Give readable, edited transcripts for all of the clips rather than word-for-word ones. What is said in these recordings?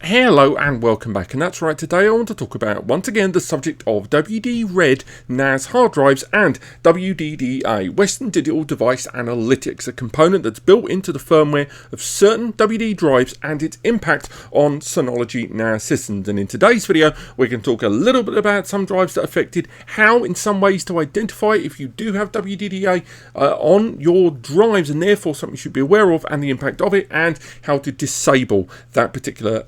Hello and welcome back, and that's right, today I want to talk about once again the subject of WD-RED NAS hard drives and WDDA Western Digital Device Analytics, a component that's built into the firmware of certain WD drives and its impact on Synology NAS systems. And in today's video we can talk a little bit about some drives that are affected, how in some ways to identify if you do have WDDA on your drives and therefore something you should be aware of and the impact of it, and how to disable that particular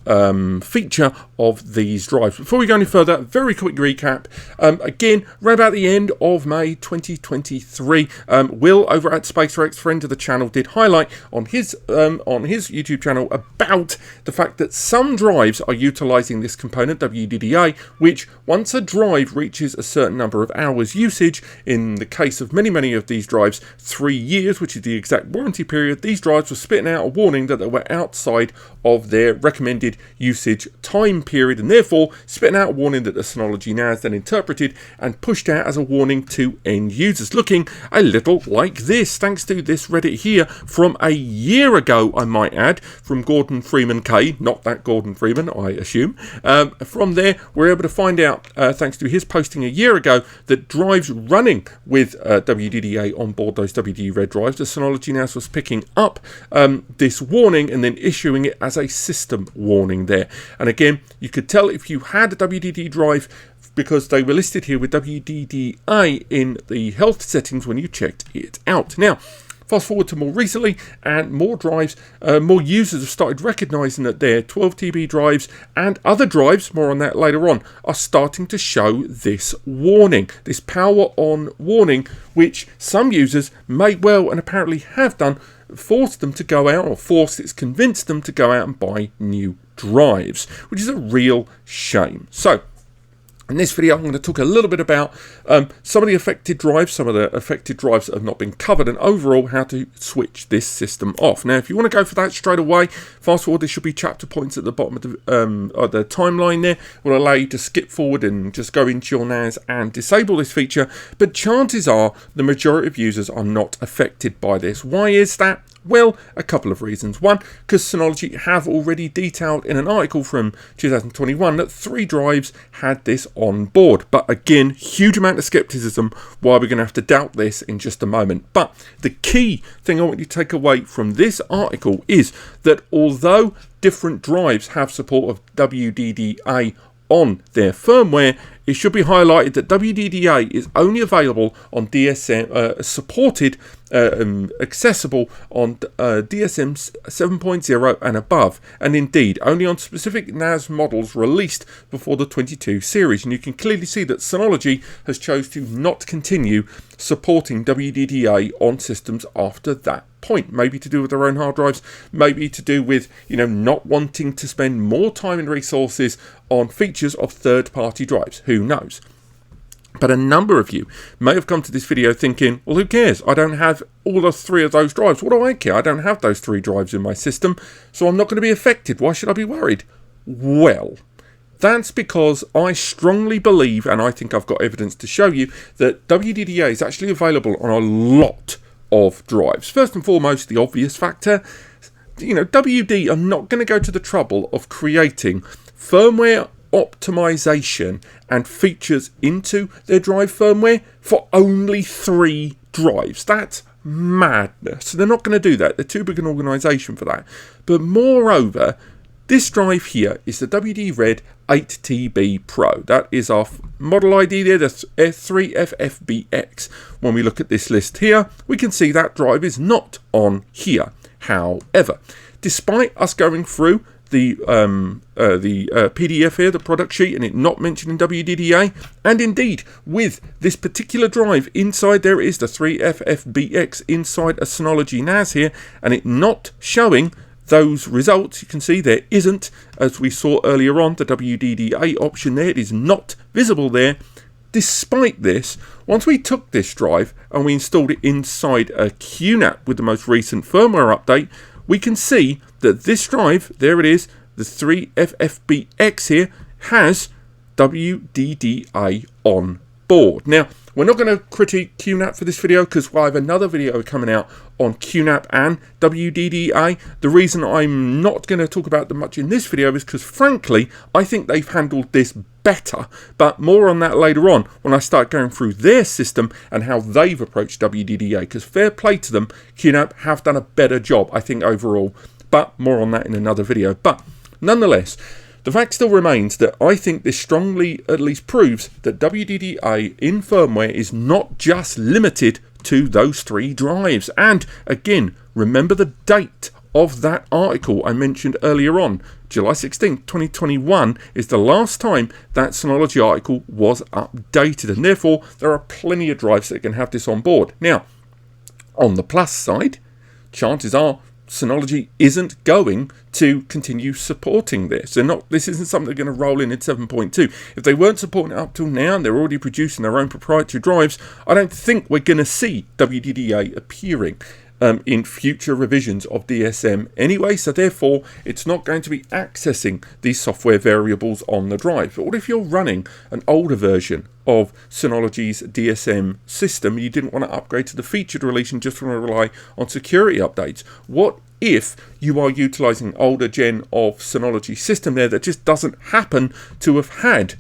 feature of these drives. Before we go any further, very quick recap. Again, right about the end of May 2023, Will over at SpaceX, friend of the channel, did highlight on his YouTube channel about the fact that some drives are utilizing this component WDDA, which once a drive reaches a certain number of hours usage, in the case of many of these drives 3 years, which is the exact warranty period, these drives were spitting out a warning that they were outside of their recommended usage time period, and therefore spitting out a warning that the Synology NAS then interpreted and pushed out as a warning to end users, looking a little like this, thanks to this Reddit here from a year ago, I might add, from Gordon Freeman K, not that Gordon Freeman, I assume. From there, we're able to find out, thanks to his posting a year ago, that drives running with WDDA on board those WD-RED drives, the Synology NAS was picking up this warning and then issuing it as a system warning there. And again, you could tell if you had a WDD drive because they were listed here with WDDA in the health settings when you checked it out. Now, fast forward to more recently, and more drives, more users have started recognizing that their 12 TB drives and other drives, more on that later on, are starting to show this warning, this power on warning, which some users may well and apparently have done, forced them to go out, or convinced them to go out and buy new drives, which is a real shame. So in this video, I'm going to talk a little bit about some of the affected drives that have not been covered, and overall how to switch this system off. Now, if you want to go for that straight away, fast forward, there should be chapter points at the bottom of the timeline there, will allow you to skip forward and just go into your NAS and disable this feature. But chances are the majority of users are not affected by this. Why is that? Well, a couple of reasons. One, because Synology have already detailed in an article from 2021 that 3 drives had this on board. But again, huge amount of skepticism, why we're going to have to doubt this in just a moment. But the key thing I want you to take away from this article is that although different drives have support of WDDA on their firmware, it should be highlighted that WDDA is only available on DSM supported, accessible on DSM 7.0 and above, and indeed only on specific NAS models released before the 22 series. And you can clearly see that Synology has chose to not continue supporting WDDA on systems after that point. Maybe to do with their own hard drives, maybe to do with, not wanting to spend more time and resources on features of third-party drives. Who knows? But a number of you may have come to this video thinking, well, who cares? I don't have all 3 of those drives. What do I care? I don't have those 3 drives in my system, so I'm not going to be affected. Why should I be worried? Well, that's because I strongly believe, and I think I've got evidence to show you, that WDDA is actually available on a lot of drives. First and foremost, the obvious factor, WD are not going to go to the trouble of creating firmware optimization and features into their drive firmware for only 3 drives. That's madness. They're not going to do that. They're too big an organization for that. But moreover, this drive here is the WD-RED 8TB Pro. That is our model ID there, the 3FFBX. When we look at this list here, we can see that drive is not on here. However, despite us going through the PDF here, the product sheet, and it not mentioned in WDDA, and indeed with this particular drive inside there is the 3FFBX inside a Synology NAS here, and it not showing those results, you can see there isn't, as we saw earlier on, the WDDA option there, it is not visible there. Despite this, once we took this drive and we installed it inside a QNAP with the most recent firmware update, we can see that this drive, there it is, the 3FFBX here, has WDDA on board. Now, we're not going to critique QNAP for this video because I have another video coming out on QNAP and WDDA. The reason I'm not going to talk about them much in this video is because, frankly, I think they've handled this better, but more on that later on when I start going through their system and how they've approached WDDA, because fair play to them, QNAP have done a better job, I think, overall, but more on that in another video. But nonetheless, the fact still remains that I think this strongly at least proves that WDDA in firmware is not just limited to those 3 drives. And again, remember the date of that article I mentioned earlier on. July 16th, 2021 is the last time that Synology article was updated, and therefore there are plenty of drives that can have this on board. Now, on the plus side, chances are Synology isn't going to continue supporting this. This isn't something they're going to roll in 7.2. If they weren't supporting it up till now and they're already producing their own proprietary drives, I don't think we're going to see WDDA appearing in future revisions of DSM anyway, so therefore it's not going to be accessing these software variables on the drive. But what if you're running an older version of Synology's DSM system, you didn't want to upgrade to the featured release and just want to rely on security updates? What if you are utilizing older gen of Synology system there that just doesn't happen to have had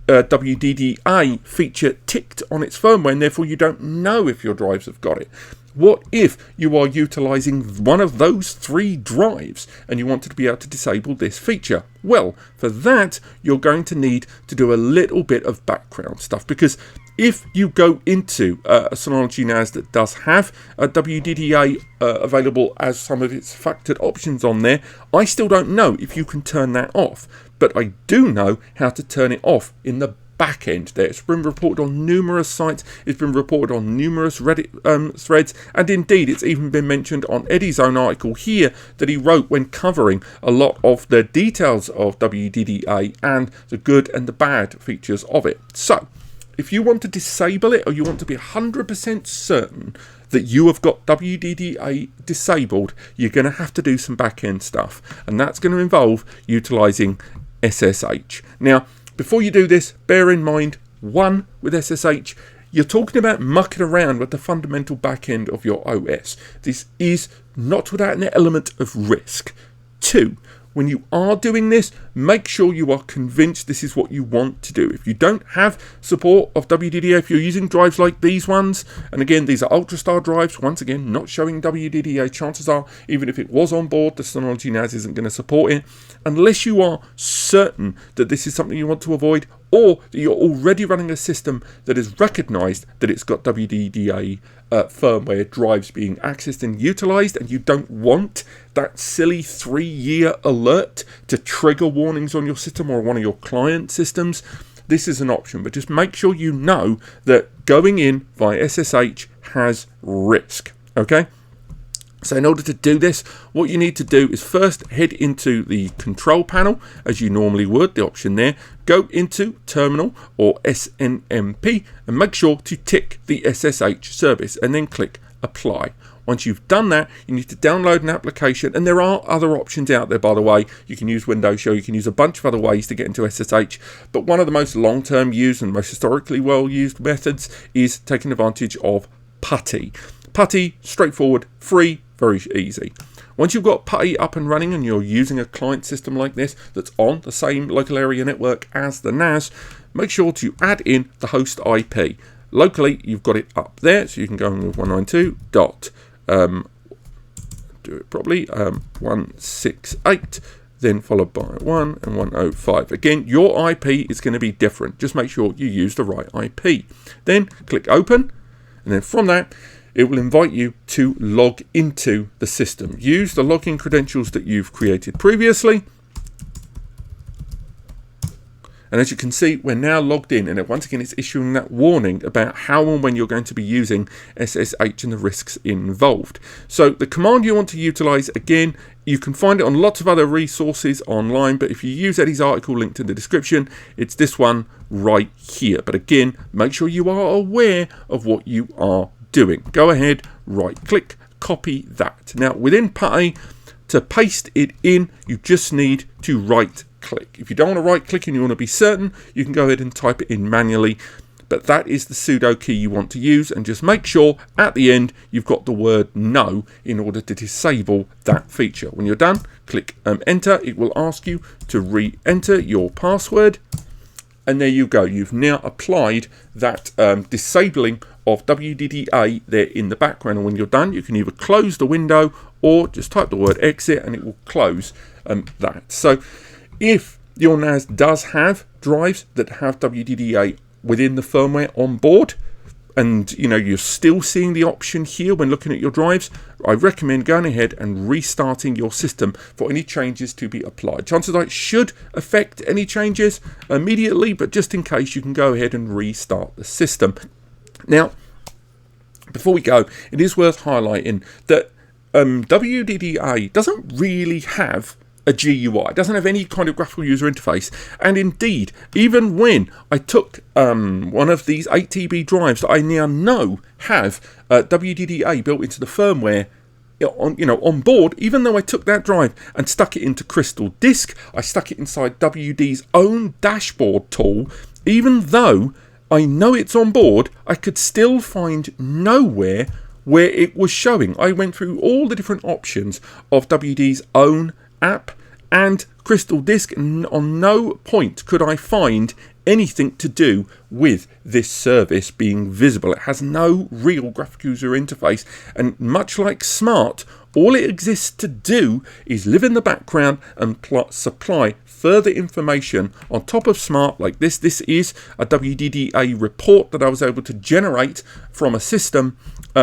WDDA feature ticked on its firmware, and therefore you don't know if your drives have got it? What if you are utilizing one of those 3 drives and you wanted to be able to disable this feature? Well, for that, you're going to need to do a little bit of background stuff, because if you go into a Synology NAS that does have a WDDA available as some of its factored options on there, I still don't know if you can turn that off, but I do know how to turn it off in the back end there. It's been reported on numerous sites, it's been reported on numerous Reddit threads, and indeed it's even been mentioned on Eddie's own article here that he wrote when covering a lot of the details of WDDA and the good and the bad features of it. So if you want to disable it, or you want to be 100% certain that you have got WDDA disabled, you're going to have to do some back end stuff, and that's going to involve utilizing SSH. Now, before you do this, bear in mind, 1, with SSH, you're talking about mucking around with the fundamental back end of your OS. This is not without an element of risk. 2, when you are doing this, make sure you are convinced this is what you want to do. If you don't have support of WDDA, if you're using drives like these ones, and again, these are UltraStar drives, once again, not showing WDDA, chances are, even if it was on board, the Synology NAS isn't going to support it, unless you are certain that this is something you want to avoid, or that you're already running a system that has recognized that it's got WDDA firmware drives being accessed and utilized, and you don't want that silly 3-year alert to trigger warnings on your system or one of your client systems. This is an option, but just make sure you know that going in via SSH has risk, okay? So in order to do this, what you need to do is first head into the control panel, as you normally would, the option there, go into terminal or SNMP and make sure to tick the SSH service and then click apply. Once you've done that, you need to download an application, and there are other options out there, by the way. You can use Windows Shell, you can use a bunch of other ways to get into SSH, but one of the most long-term used and most historically well-used methods is taking advantage of PuTTY. PuTTY, straightforward, free, very easy. Once you've got PuTTY up and running and you're using a client system like this that's on the same local area network as the NAS, make sure to add in the host IP. Locally, you've got it up there, so you can go in with 192.168, then followed by 1 and 105. Again, your IP is going to be different. Just make sure you use the right IP. Then click open, and then from that, it will invite you to log into the system. Use the login credentials that you've created previously. And as you can see, we're now logged in, and once again, it's issuing that warning about how and when you're going to be using SSH and the risks involved. So the command you want to utilize, again, you can find it on lots of other resources online, but if you use Eddie's article linked in the description, it's this one right here. But again, make sure you are aware of what you are doing. Go ahead, right click, copy that. Now within PuTTY, to paste it in, you just need to right click. If you don't want to right click and you want to be certain, you can go ahead and type it in manually. but that is the sudo key you want to use, and just make sure at the end you've got the word no in order to disable that feature. When you're done, click enter. It will ask you to re-enter your password, and there you go. You've now applied that disabling of WDDA there in the background, and when you're done you can either close the window or just type the word exit and it will close that. So if your NAS does have drives that have WDDA within the firmware on board, and you're still seeing the option here when looking at your drives, I recommend going ahead and restarting your system for any changes to be applied. Chances are it should affect any changes immediately, but just in case, you can go ahead and restart the system. Now, before we go, it is worth highlighting that WDDA doesn't really have a GUI. It doesn't have any kind of graphical user interface, and indeed, even when I took one of these 8 TB drives that I now know have WDDA built into the firmware on board, even though I took that drive and stuck it into CrystalDisk, I stuck it inside WD's own dashboard tool, even though I know it's on board, I could still find nowhere where it was showing. I went through all the different options of WD's own app and CrystalDisk, and on no point could I find anything to do with this service being visible. It has no real graphical user interface, and much like Smart, all it exists to do is live in the background and supply further information on top of Smart like this. This is a WDDA report that I was able to generate from a system,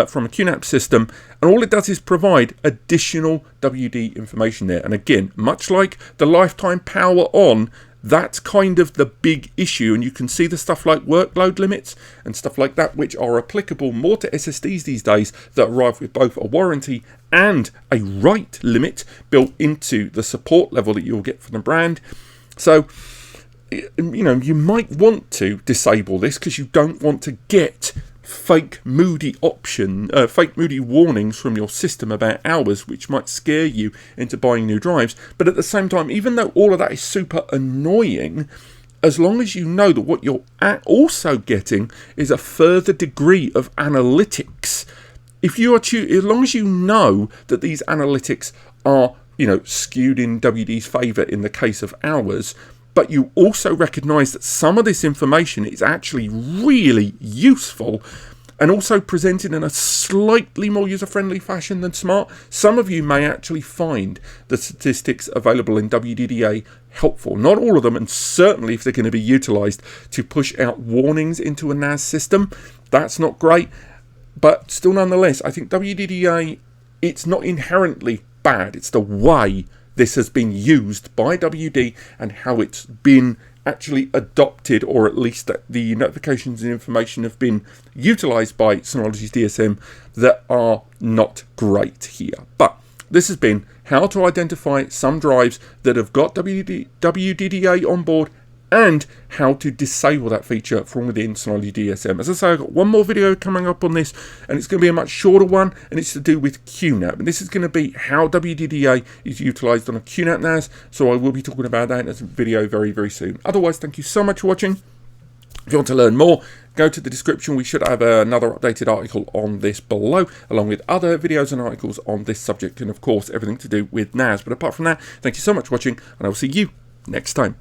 from a QNAP system, and all it does is provide additional WD information there. And again, much like the lifetime power on, that's kind of the big issue, and you can see the stuff like workload limits and stuff like that, which are applicable more to SSDs these days, that arrive with both a warranty and a write limit built into the support level that you'll get from the brand. So, you might want to disable this because you don't want to get fake moody warnings from your system about hours, which might scare you into buying new drives. But at the same time, even though all of that is super annoying, as long as you know that what you're also getting is a further degree of analytics, as long as you know that these analytics are skewed in WD's favor in the case of hours, but you also recognize that some of this information is actually really useful and also presented in a slightly more user-friendly fashion than Smart, some of you may actually find the statistics available in WDDA helpful. Not all of them, and certainly if they're going to be utilized to push out warnings into a NAS system, that's not great. But still, nonetheless, I think WDDA, it's not inherently bad. It's the way this has been used by WD and how it's been actually adopted, or at least that the notifications and information have been utilized by Synology's DSM, that are not great here. But this has been how to identify some drives that have got WDDA on board, and how to disable that feature from within Synology DSM. As I say, I've got one more video coming up on this, and it's going to be a much shorter one, and it's to do with QNAP. And this is going to be how WDDA is utilized on a QNAP NAS, so I will be talking about that in a video very, very soon. Otherwise, thank you so much for watching. If you want to learn more, go to the description. We should have another updated article on this below, along with other videos and articles on this subject, and of course, everything to do with NAS. But apart from that, thank you so much for watching, and I will see you next time.